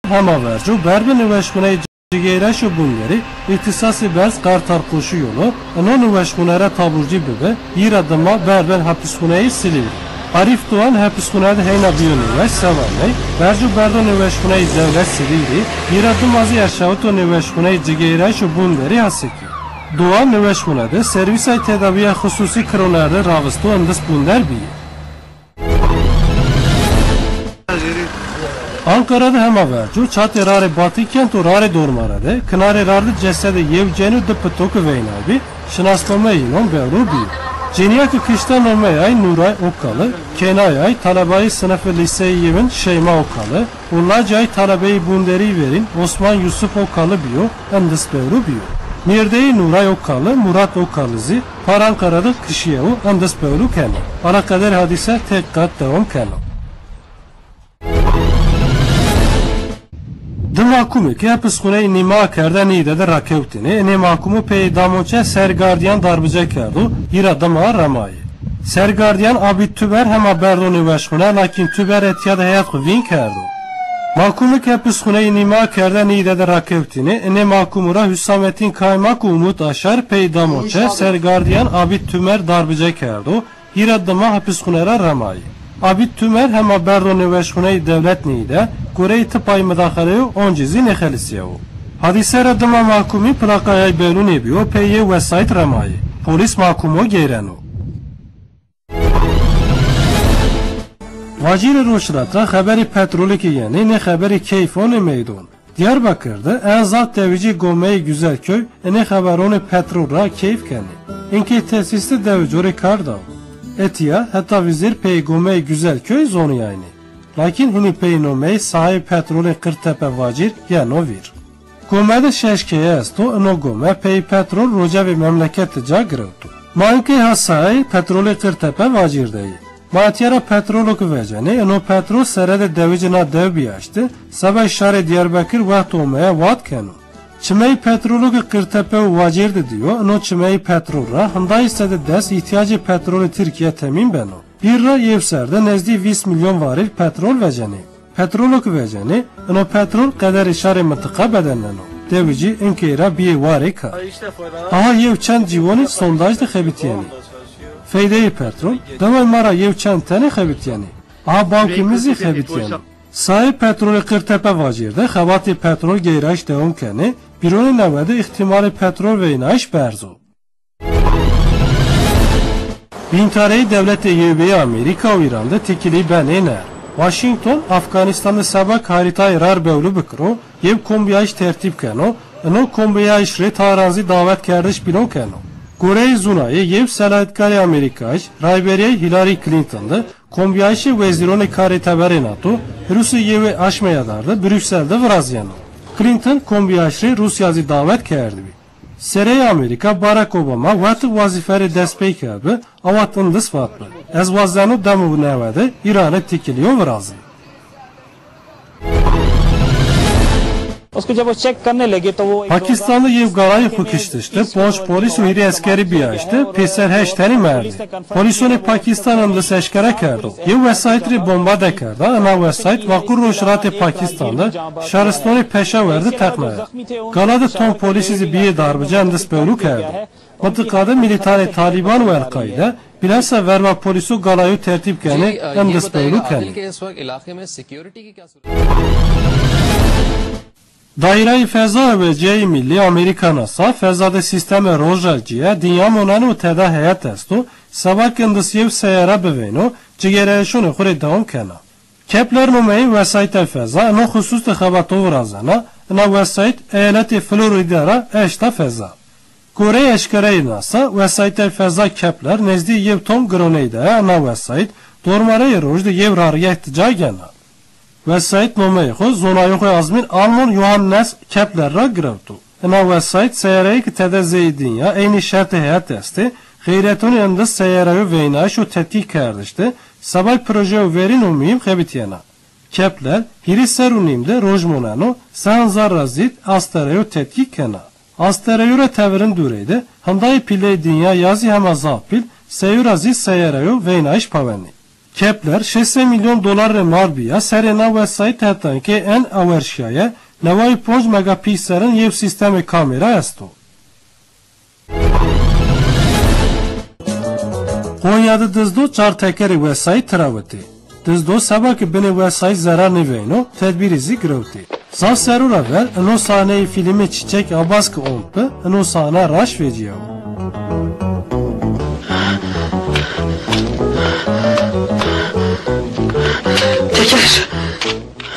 Hemavercu berbin üveşkunayı cigeyreş bunları ihtisası berz kartar koşu yolu onun üveşkunere taburcu bebe bir adıma berben hapiskunayı silivri. Arif Doğan hapiskunayı heyna biyonu sevanay bercu berdon üveşkunayı devlet silivri bir adım azı aşağıtı üveşkunayı cigeyreş bunları haseki. Doğan üveşkunayı servisay tedaviye hususi kronarı ravıstı andas bunlar biye. Ankara'da hemavercu çat erare batı kent o rare dormarade kınar erardı cesede yevcenu dıpıtoku veynabi şınaslama yinon bevru biyo. Ceniyakı kıştan olmayay Nuray Okalı, Kenayay talabayı sınıfı liseyi yevin Şeyma Okalı, Ullacay talabayı bunderi verin Osman Yusuf Okalı biyo, endis bevru biyo. Mirdeyi Nuray Okalı, Murat Okalızi, Parankara'da kışiyevu, endis bevru keno. Alakader hadise tek kat devam keno. Mahkumu ki hapisxoneyi nima kerden iyide de rakevtini, mahkumu peydamoçe sergardiyan darbıca kerdu, ira dama ramayı. Sergardiyan abid tüber hema berdoni veşxune, lakin tüber etiyada hayat kuvin kerdu. Mahkumu ki hapisxoneyi nima kerden iyide de rakevtini, mahkumura Hüsamettin Kaymak Umut Aşar peydamoçe sergardiyan abid tümer darbıca kerdu, ira dama hapisxonera ramayı. Abid tümer hema berdoni veşxuneyi devlet niyide, Kurey tıpay müdahaleyi oncizi nekhelisiyevu. Hadise radıma mahkumi plakayay belun ebiyo peyye vesayet ramayı. Polis mahkumu geyrenu. Vacir Roşrat'a haberi petroliki yani ne haberi keyfoni meydon. Diyarbakır'da en zat devici Gomeyi Güzelköy ne haberoni petrola keyif keni. İnki tesiste devicori kardav. Etiya hatta vizir pey Gomeyi Güzelköy zonu yani. Lakin hini peynomey sahibi petrolü Kırtepe vacir ya novir. Gomede şeşkeye esto no gome pey petrol roca ve memleket ca grevtu. Manki hasai petrolü Kırtepe vacir deyi. Matiyara petrolü kuvveceni no petrol serede devicina dev biyaştı. Sabah şare Diyarbakır vaht olmaya vat kenu. Çimeyi petrolü Kırtepe vacirdi diyor. No çimeyi petrola hında istedi des ihtiyacı petrolü Türkiye temin beno. Bir ra yevserde nezdi 20 milyon varil petrol veceni. Petroluk veceni, ono petrol kadar işare mıntıka bedenleno. Devici inkeyra bir varika. Aha yevçen civoni sondajda xebitiyeni. Feydeyi petrol, damay mara yevçen tane xebitiyeni. Aha bankimizi xebitiyeni. Sahip petrolü Kırtepe vacirde, xabati petrol geyraş devam keni, bironi nevede ihtimali petrol ve inayiş berzo. Bintareyi devleti YB'yi Amerika ve İran'da tekili ben ener. Washington, Afganistan'da sabak haritayı rar bevlu bıkro, yev kombiyayış tertip keno, eno kombiyayış re taranzi davet kerdiş bilon keno. Kore Zuna'yı yev selahitkari Amerikayış, Rayberiye Hillary Clinton'da, kombiyayışı vezironi kari taberi NATO, Rusya yevi aşmayadarda, Brüksel'de vraziyano. Clinton kombiyayış re Rusya'zı davet kerdi. Serey Amerika Barack Obama vatı vaziferi despey kerdi, avatın dış vatlı. Ez vazdanı damu nevede İran'a tikiliyor vrazı. Pakistanlı yev galayı hukuştuştu, poç polis ve hiri askeri biyaştı, peser heşteni merdi. Polisoni Pakistan'ın dış eşkere kerdi. Yev vesayetri bomba de kerdi, ana vesayet vakur roşratı Pakistan'da şaristoni peşa verdi takmaya. Galada ton polisizi biye darbıcan dış bevlu kerdi. Mıntıkada militari Taliban ve El-Kaide, bilhassa verva polisu galayı tertip keni, hem dış bevlu keni. Daire-i Feza ve C-i Milli Amerika NASA fezada sisteme rojalciye dünya monanu teda hayat estu sabak endisiyev seyara beveno cigereşunu xure devam kena. Kepler numeyi vesayet feza no husus tıxabatı vrazana na vesayet eyaleti Florida'ra eşta feza. Kore eşkere NASA vesayet feza Kepler nezdi yev tom groneyde na vesayet dormare rojda yev rariyet cagena. Vesayet nomeyi xo zonayı xo azmin Alman Johannes Kepler ra grevtu. Na vesayet seyareyi ki tede zeydinya eyni şerti hayat esti, gayretuni endis seyareyi veynaş o tetkik kerdişti, sabay proje verin umiyim xebitiyena. Kepler, hiri serunimde rojmonano, sen zarrazit astereyo tetkik kena. Astereyure tevirin dureydi, handayi pilley dünya yazı hema zapil, seyurazit seyareyi veynaş paveni. Kepler 6 milyon dolar marbiya serena website hatan ki en averşiyaya nevai 5 megapikselin yev sistemi kamera esto. Konya'da dizdo çar tekeri website travati. Dizdo sabah bine website zarar neveyno tedbirizi grovti. Zav serura ver eno sahneyi filmi Çiçek Abaskı onpe eno sahne raş veciyav. Teker.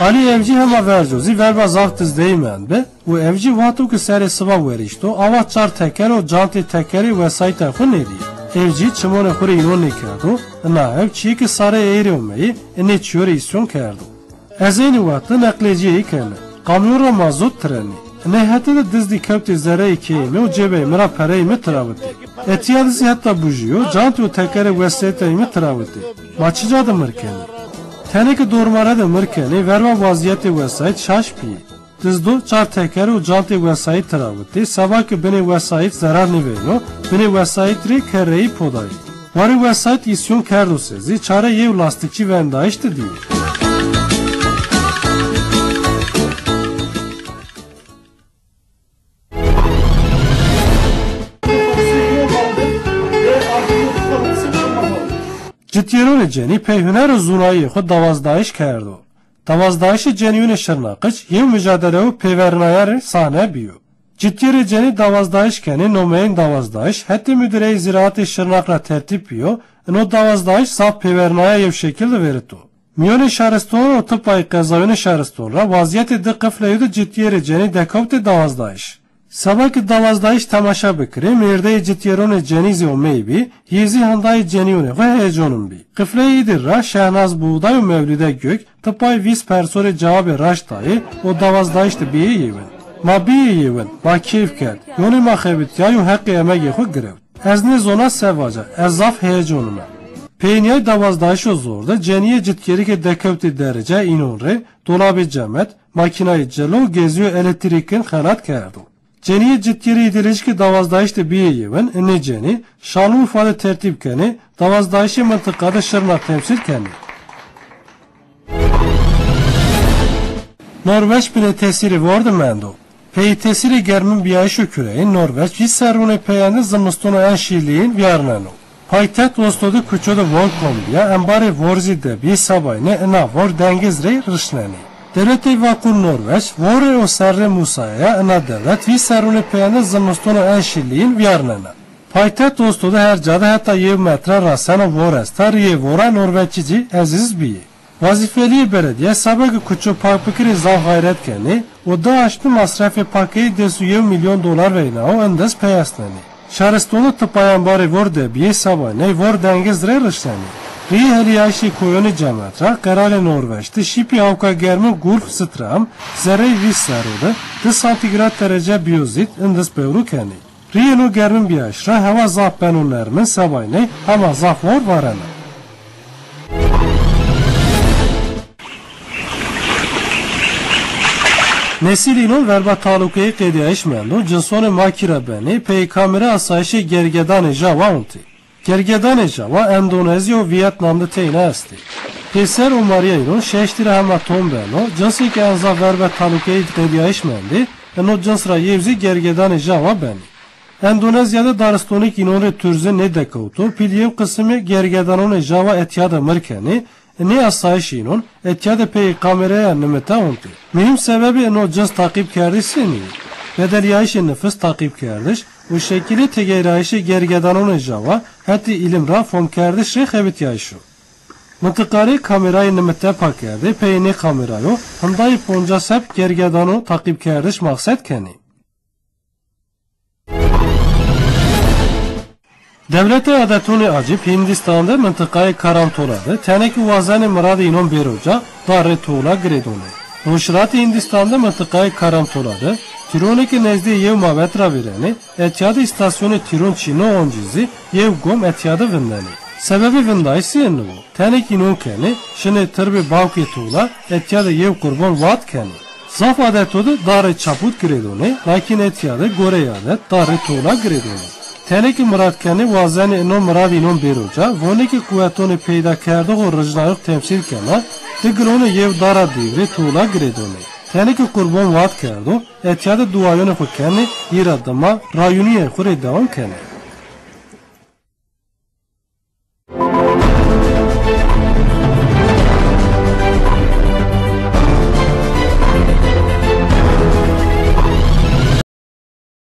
Ali evci hema vercozi verba zav dizdeymen be u evci vatu ki seri sıva verişto ava çar teker o canti tekeri website xo nedi. Evci çimone xure inon nekardo na ev çiğ ki sare eğri olmayı ne çiyore isyon kardo. Ezeyni vatı nakleciyeyi kene. Kamyora mazot treni. Nehete de dizdi köpti zere ikeyimi o cebe mera pereyimi travati. Etiyadisi hatta bujiyo canti o tekeri website'imi travati. Maçıca da mırkeni. Teneki dormara da mırkeni verva vaziyeti website şaş piyi. Dizdo çar tekeri o canti website travati. Sabah ki beni website zarar niveyno beni website ri kereyi podayı. Vari website isyon kerdo sezi çare yev lastikçi vendayıştı diyor. Cityerone ceni peyhüner zunayı xo davazdayiş kerdo. Davazdayiş ceniyone şırnaqıç yev mücadelevi peyvernayar sahne biyo. Cityere ceni davazdayiş keni nomeyin davazdayiş hatta müdire-i ziraat-ı şırnaqla tertip biyo no davazdayiş saf peyvernaya yev şekilde verito. Miyone şaristonu o tıpayı qezayone şaristonra vaziyeti de qıfleyudu cityere ceni dekavti davazdayiş. Sabah davazdayiş tamaşa bikri, mirde cityerone cenizi o meybi, yezi handayı ceniyone ve heyecanın bi. Kıfle idir ra, Şehnaz Buğday o mevlide gök, tıpay vis persori cevabı raştayı, o davazdayiş de biye yevin. Ma biye yevin, ma keyif ked, yoni ma xebit ya yu hakkı emek yekhu girev. Ez ne zona sevaca, ez zaf heyecanına. Peyniyay davazdayiş o zorda, ceniye cityeri ke dekevti derece inonre, dolabı cemet, makinayı celo geziyor elektrikin xenat kerdu. Ceniye ciddiyeri idilişki davazdayıştı biye yevin, ne ceni, Şanlıurfa'da tertip keni, davazdayışı mıntıkada Şırnak temsil keni. Norveç bile tesiri vardı mendo. Pey tesiri germin biyayışı küreyin, Norveç, hiç servune peyani zımıstona en şirliğin viyarnano. Paytet Oslo'da küçöde vol kombiya, embari vorzide bir sabayne, ena vor dengizrey rışneni. Devleti vakun Norveç, vore o serre Musa'ya ena devlet vi serune peyane zımıstona en şirliğin viyarnena. Paytet Oslo'da her cada hatta yev metre rasena vorestar ye vora Norveçici aziz biyi. Vazifeli belediye sabahı küçük parpıkiri zav gayret keni, o da açtı masrafı pakeyi desu yev milyon dolar veyna o endes peyasneni. Şaristonu tıpayan bari vor debiye sabahne vor dengizre rışneni. Riye heliyayşi koyoni cematra, karale Norveç'te şipi avka germi gulf stram, zerey vis saroda, 2 santigrat derece biyozit indes bevru keni. Riye no germin biyaşra, hava zaf benunlermin sabayne, ama zaf var varana. Nesilino verba talukeyi qediyayiş mendo, cinsonu makira beni, peykamere asayişi gergedan java unti. Gergedan Java Endonezya ve Vietnam'da teyne esti. Peser o Maria'yı şeştire hema tombeno, cinsi ki enza verbe talukeyi qediyayiş mendi, eno cinsra yevzi gergedan Java beni. Endonezya'da daristonik inore türze ne dekautu, pilyev kısmı gergedanone Java etyada mırkeni, ne asayiş inon, etyada pey kameraya nimeta unti. Mühim sebebi eno cins takip kerdisi ni. Bedeliyayişi nefis takip kerdiş, o şekilde tegerayişi gergedanone Java, hatta ilim ra fon kerdiş re xebit yayışu. Mıntıkari kamerayı nimete pak kerdi, peyni kamerayo, hındayı ponca sep gergedano takip kerdiş maksat keni. Devlete adetuni acip Hindistan'da mıntıkayı karantoladı, teneki vazani mırad inon beroca, darre tuğla gredoni. Nuşrat Hindistan'da mıntıkayı karantoladı, Tironeki nezdi yev mavetra vereni, etyadı istasyonu Tiron Çino oncizi, yev gom etyadı vindeni. Sebebi vindayisi enni bu. Tenek inon keni, şini tırbi bavki tuğla, etyadı yev kurban vat keni. Zaf adetodu darı çaput gredoni, lakin etyadı gore adet darı tuğla gredoni. تنه که مراد کنه وازن اینو مراد اینو بیروجا وانی که قوتون پیدا کرده و رجنایق تمثیل کنه تگرون یو دارا دیوری طولا گریدونه تنه که قربان واد کرده اتیاد دوایون خود کنه ایراد دما رایونی خوری دوام کنه